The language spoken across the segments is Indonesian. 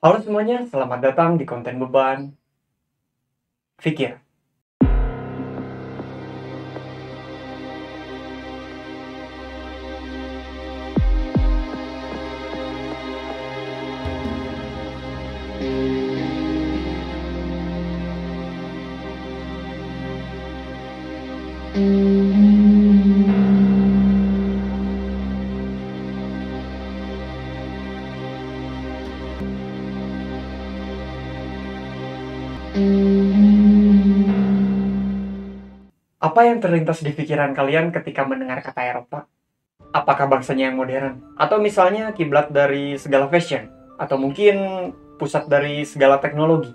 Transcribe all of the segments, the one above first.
Halo semuanya, selamat datang di konten beban Fikir. Apa yang terlintas di pikiran kalian ketika mendengar kata Eropa? Apakah bangsanya yang modern? Atau misalnya kiblat dari segala fashion? Atau mungkin pusat dari segala teknologi?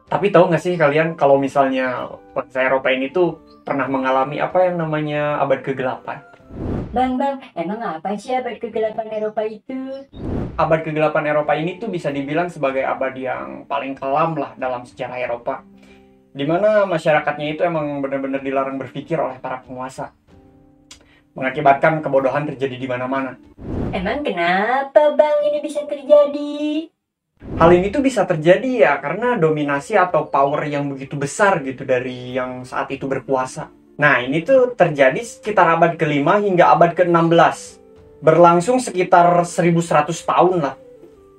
Tapi tahu nggak sih kalian kalau misalnya bangsa Eropa ini tuh pernah mengalami apa yang namanya abad kegelapan? Bang, emang apa sih abad kegelapan Eropa itu? Abad kegelapan Eropa ini tuh bisa dibilang sebagai abad yang paling kelam lah dalam sejarah Eropa, di mana masyarakatnya itu emang benar-benar dilarang berpikir oleh para penguasa, mengakibatkan kebodohan terjadi di mana-mana. Emang kenapa bang ini bisa terjadi? Hal ini tuh bisa terjadi ya karena dominasi atau power yang begitu besar gitu dari yang saat itu berkuasa. Nah, ini tuh terjadi sekitar abad ke-5 hingga abad ke-16. Berlangsung sekitar 1100 tahun lah.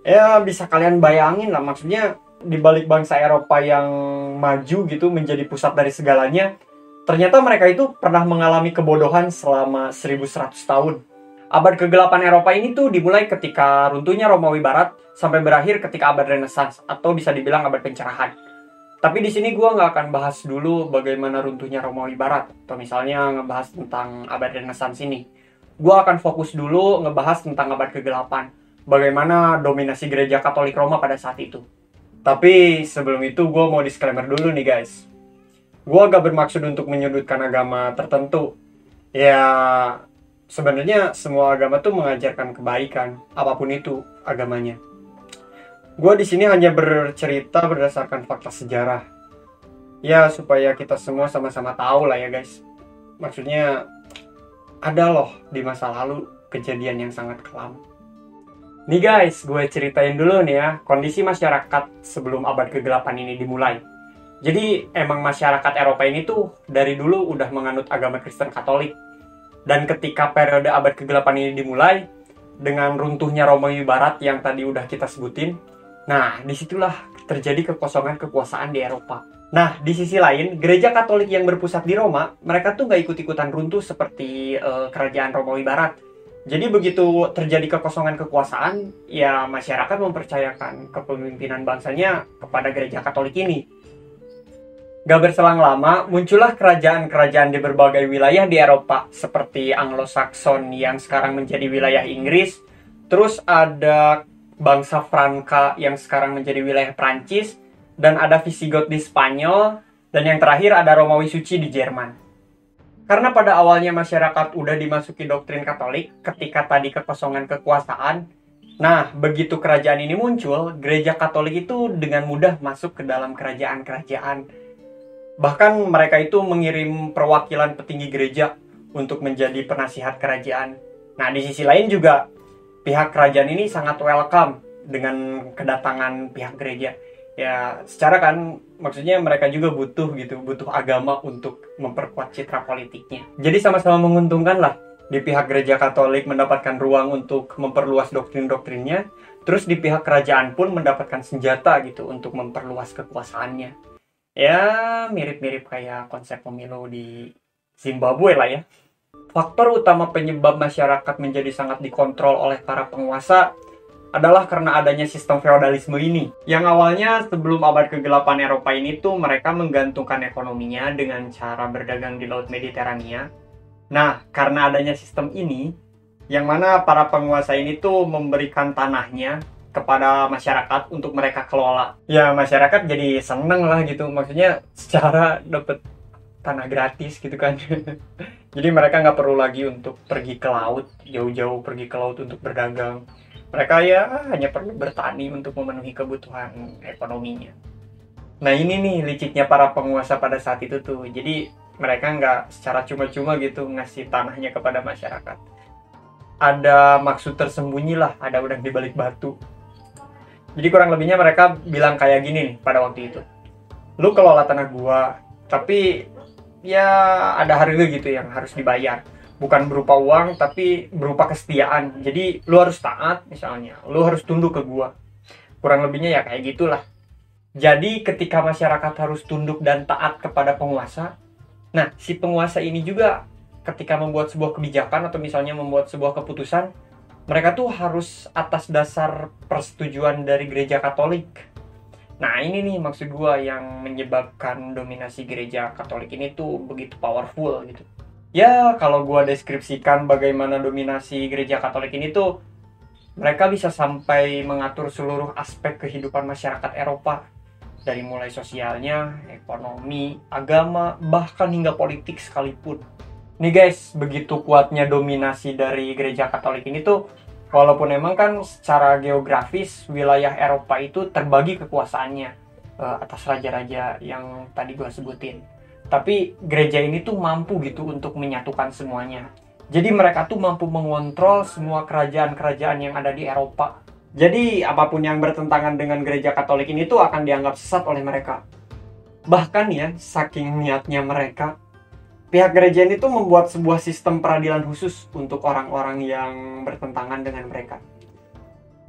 Ya, bisa kalian bayangin lah, maksudnya di balik bangsa Eropa yang maju gitu menjadi pusat dari segalanya, ternyata mereka itu pernah mengalami kebodohan selama 1100 tahun. Abad kegelapan Eropa ini tuh dimulai ketika runtuhnya Romawi Barat sampai berakhir ketika abad Renaissance atau bisa dibilang abad pencerahan. Tapi di sini gue nggak akan bahas dulu bagaimana runtuhnya Romawi Barat atau misalnya ngebahas tentang abad Renaissance ini. Gue akan fokus dulu ngebahas tentang abad kegelapan, bagaimana dominasi gereja Katolik Roma pada saat itu. Tapi sebelum itu gue mau disclaimer dulu nih guys. Gue agak bermaksud untuk menyudutkan agama tertentu. Ya, sebenarnya semua agama tuh mengajarkan kebaikan, apapun itu agamanya. Gue di sini hanya bercerita berdasarkan fakta sejarah. Ya, supaya kita semua sama-sama tahu lah ya guys. Maksudnya, ada loh di masa lalu kejadian yang sangat kelam. Nih guys, gue ceritain dulu nih ya, kondisi masyarakat sebelum abad kegelapan ini dimulai. Jadi, emang masyarakat Eropa ini tuh dari dulu udah menganut agama Kristen Katolik. Dan ketika periode abad kegelapan ini dimulai, dengan runtuhnya Romawi Barat yang tadi udah kita sebutin, nah disitulah terjadi kekosongan kekuasaan di Eropa. Nah, di sisi lain, gereja Katolik yang berpusat di Roma, mereka tuh nggak ikut-ikutan runtuh seperti kerajaan Romawi Barat. Jadi begitu terjadi kekosongan kekuasaan, ya masyarakat mempercayakan kepemimpinan bangsanya kepada gereja Katolik ini. Gak berselang lama, muncullah kerajaan-kerajaan di berbagai wilayah di Eropa, seperti Anglo-Saxon yang sekarang menjadi wilayah Inggris, terus ada bangsa Franka yang sekarang menjadi wilayah Prancis, dan ada Visigoth di Spanyol, dan yang terakhir ada Romawi Suci di Jerman. Karena pada awalnya masyarakat udah dimasuki doktrin Katolik ketika tadi kekosongan kekuasaan, nah begitu kerajaan ini muncul, gereja Katolik itu dengan mudah masuk ke dalam kerajaan-kerajaan. Bahkan mereka itu mengirim perwakilan petinggi gereja untuk menjadi penasihat kerajaan. Nah, di sisi lain juga pihak kerajaan ini sangat welcome dengan kedatangan pihak gereja. Ya, secara kan maksudnya mereka juga butuh agama untuk memperkuat citra politiknya. Jadi sama-sama menguntungkan lah. Di pihak gereja Katolik mendapatkan ruang untuk memperluas doktrin-doktrinnya, terus di pihak kerajaan pun mendapatkan senjata gitu untuk memperluas kekuasaannya. Ya, mirip-mirip kayak konsep pemilu di Zimbabwe lah ya. Faktor utama penyebab masyarakat menjadi sangat dikontrol oleh para penguasa adalah karena adanya sistem feodalisme ini. Yang awalnya sebelum abad kegelapan Eropa ini tuh mereka menggantungkan ekonominya dengan cara berdagang di Laut Mediterania. Nah, karena adanya sistem ini, yang mana para penguasa ini tuh memberikan tanahnya kepada masyarakat untuk mereka kelola. Ya, masyarakat jadi seneng lah gitu. Maksudnya secara dapat tanah gratis gitu kan. Jadi mereka nggak perlu lagi untuk pergi ke laut, jauh-jauh pergi ke laut untuk berdagang. Mereka ya hanya perlu bertani untuk memenuhi kebutuhan ekonominya. Nah, ini nih liciknya para penguasa pada saat itu tuh. Jadi mereka nggak secara cuma-cuma gitu ngasih tanahnya kepada masyarakat. Ada maksud tersembunyi lah, ada udang di balik batu. Jadi kurang lebihnya mereka bilang kayak gini nih pada waktu itu. Lu kelola tanah gua, tapi ya ada harga gitu yang harus dibayar. Bukan berupa uang, tapi berupa kesetiaan. Jadi lu harus taat misalnya, lu harus tunduk ke gua. Kurang lebihnya ya kayak gitulah. Jadi ketika masyarakat harus tunduk dan taat kepada penguasa, nah si penguasa ini juga ketika membuat sebuah kebijakan atau misalnya membuat sebuah keputusan, mereka tuh harus atas dasar persetujuan dari gereja Katolik. Nah ini nih maksud gua yang menyebabkan dominasi gereja Katolik ini tuh begitu powerful gitu. Ya kalau gua deskripsikan bagaimana dominasi gereja Katolik ini tuh, mereka bisa sampai mengatur seluruh aspek kehidupan masyarakat Eropa. Dari mulai sosialnya, ekonomi, agama, bahkan hingga politik sekalipun. Nih guys, begitu kuatnya dominasi dari gereja Katolik ini tuh, walaupun emang kan secara geografis wilayah Eropa itu terbagi kekuasaannya atas raja-raja yang tadi gue sebutin. Tapi gereja ini tuh mampu gitu untuk menyatukan semuanya. Jadi mereka tuh mampu mengontrol semua kerajaan-kerajaan yang ada di Eropa. Jadi apapun yang bertentangan dengan gereja Katolik ini tuh akan dianggap sesat oleh mereka. Bahkan ya, saking niatnya mereka, pihak gereja ini tuh membuat sebuah sistem peradilan khusus untuk orang-orang yang bertentangan dengan mereka.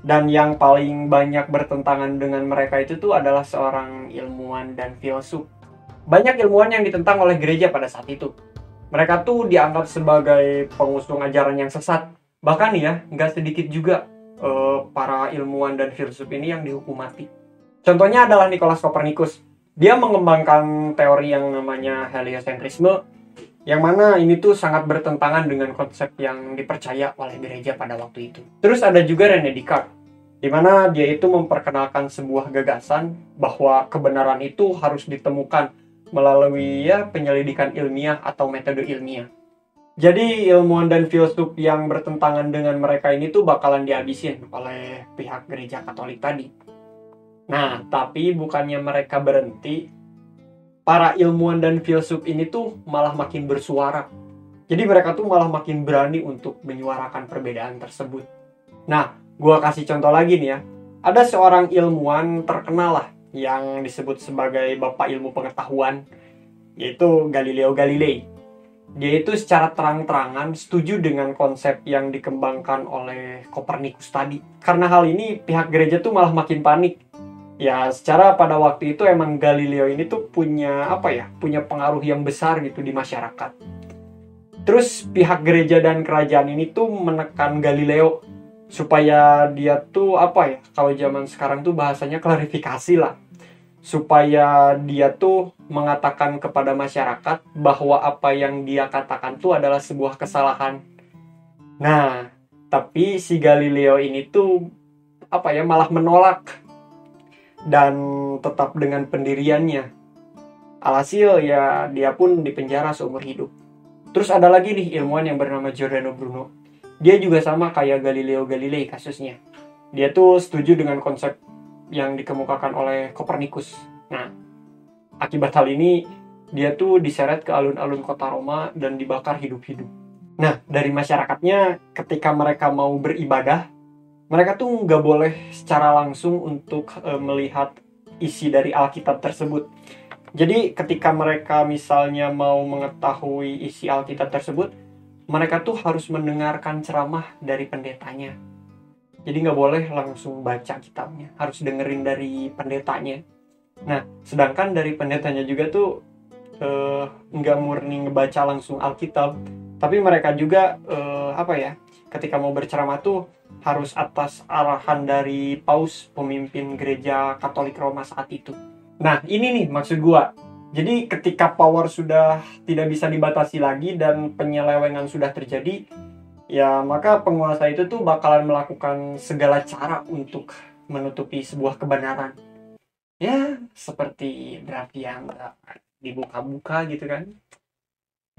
Dan yang paling banyak bertentangan dengan mereka itu tuh adalah seorang ilmuwan dan filsuf. Banyak ilmuwan yang ditentang oleh gereja pada saat itu. Mereka tuh dianggap sebagai pengusung ajaran yang sesat. Bahkan ya, nggak sedikit juga para ilmuwan dan filsuf ini yang dihukum mati. Contohnya adalah Nikolaus Kopernikus. Dia mengembangkan teori yang namanya heliocentrisme, yang mana ini tuh sangat bertentangan dengan konsep yang dipercaya oleh gereja pada waktu itu. Terus ada juga René Descartes, di mana dia itu memperkenalkan sebuah gagasan bahwa kebenaran itu harus ditemukan melalui ya penyelidikan ilmiah atau metode ilmiah. Jadi ilmuwan dan filsuf yang bertentangan dengan mereka ini tuh bakalan dihabisin oleh pihak gereja Katolik tadi. Nah, tapi bukannya mereka berhenti, para ilmuwan dan filsuf ini tuh malah makin bersuara. Jadi mereka tuh malah makin berani untuk menyuarakan perbedaan tersebut. Nah, gua kasih contoh lagi nih ya. Ada seorang ilmuwan terkenal lah yang disebut sebagai bapak ilmu pengetahuan, yaitu Galileo Galilei. Dia itu secara terang-terangan setuju dengan konsep yang dikembangkan oleh Kopernikus tadi. Karena hal ini pihak gereja tuh malah makin panik. Ya secara pada waktu itu emang Galileo ini tuh punya punya pengaruh yang besar gitu di masyarakat. Terus pihak gereja dan kerajaan ini tuh menekan Galileo supaya dia tuh kalau zaman sekarang tuh bahasanya klarifikasi lah. Supaya dia tuh mengatakan kepada masyarakat bahwa apa yang dia katakan tuh adalah sebuah kesalahan. Nah, tapi si Galileo ini tuh malah menolak dan tetap dengan pendiriannya. Alhasil ya dia pun dipenjara seumur hidup. Terus ada lagi nih ilmuwan yang bernama Giordano Bruno. Dia juga sama kayak Galileo Galilei kasusnya. Dia tuh setuju dengan konsep yang dikemukakan oleh Kopernikus. Nah, akibat hal ini, dia tuh diseret ke alun-alun kota Roma dan dibakar hidup-hidup. Nah, dari masyarakatnya, ketika mereka mau beribadah, mereka tuh nggak boleh secara langsung untuk melihat isi dari Alkitab tersebut. Jadi, ketika mereka misalnya mau mengetahui isi Alkitab tersebut, mereka tuh harus mendengarkan ceramah dari pendetanya. Jadi nggak boleh langsung baca kitabnya, harus dengerin dari pendetanya. Nah, sedangkan dari pendetanya juga tuh nggak murni ngebaca langsung Alkitab, tapi mereka juga ketika mau berceramah tuh harus atas arahan dari Paus, pemimpin gereja Katolik Roma saat itu. Nah, ini nih maksud gua. Jadi ketika power sudah tidak bisa dibatasi lagi dan penyelewengan sudah terjadi, ya maka penguasa itu tuh bakalan melakukan segala cara untuk menutupi sebuah kebenaran. Ya seperti draft yang dibuka-buka gitu kan.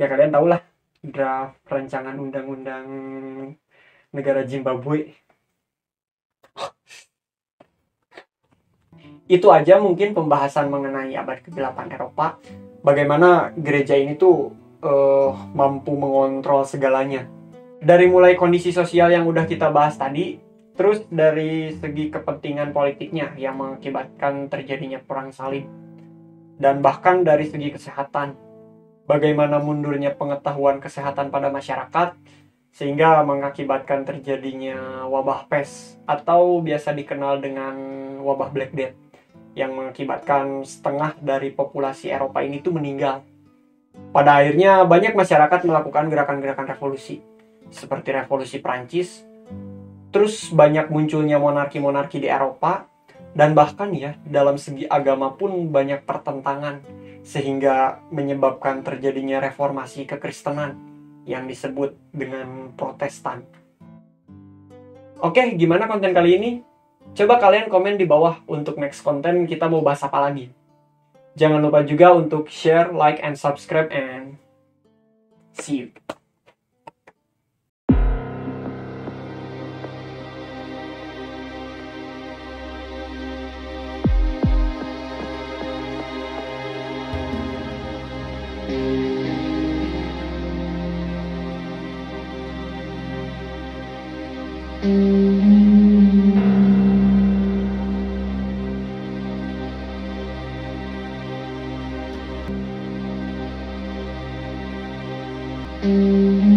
Ya kalian tahulah draft rancangan undang-undang negara Zimbabwe. Itu aja mungkin pembahasan mengenai abad ke-8 Eropa. Bagaimana gereja ini tuh mampu mengontrol segalanya. Dari mulai kondisi sosial yang udah kita bahas tadi, Terus dari segi kepentingan politiknya yang mengakibatkan terjadinya perang salib. Dan bahkan dari segi kesehatan. Bagaimana mundurnya pengetahuan kesehatan pada masyarakat sehingga mengakibatkan terjadinya wabah pes atau biasa dikenal dengan wabah Black Death yang mengakibatkan setengah dari populasi Eropa ini tuh meninggal. Pada akhirnya banyak masyarakat melakukan gerakan-gerakan revolusi seperti revolusi Prancis. Terus banyak munculnya monarki-monarki di Eropa dan bahkan ya dalam segi agama pun banyak pertentangan sehingga menyebabkan terjadinya reformasi kekristenan yang disebut dengan Protestan. Oke, gimana konten kali ini? Coba kalian komen di bawah untuk next konten kita mau bahas apa lagi. Jangan lupa juga untuk share, like, and subscribe, and see you. Thank you.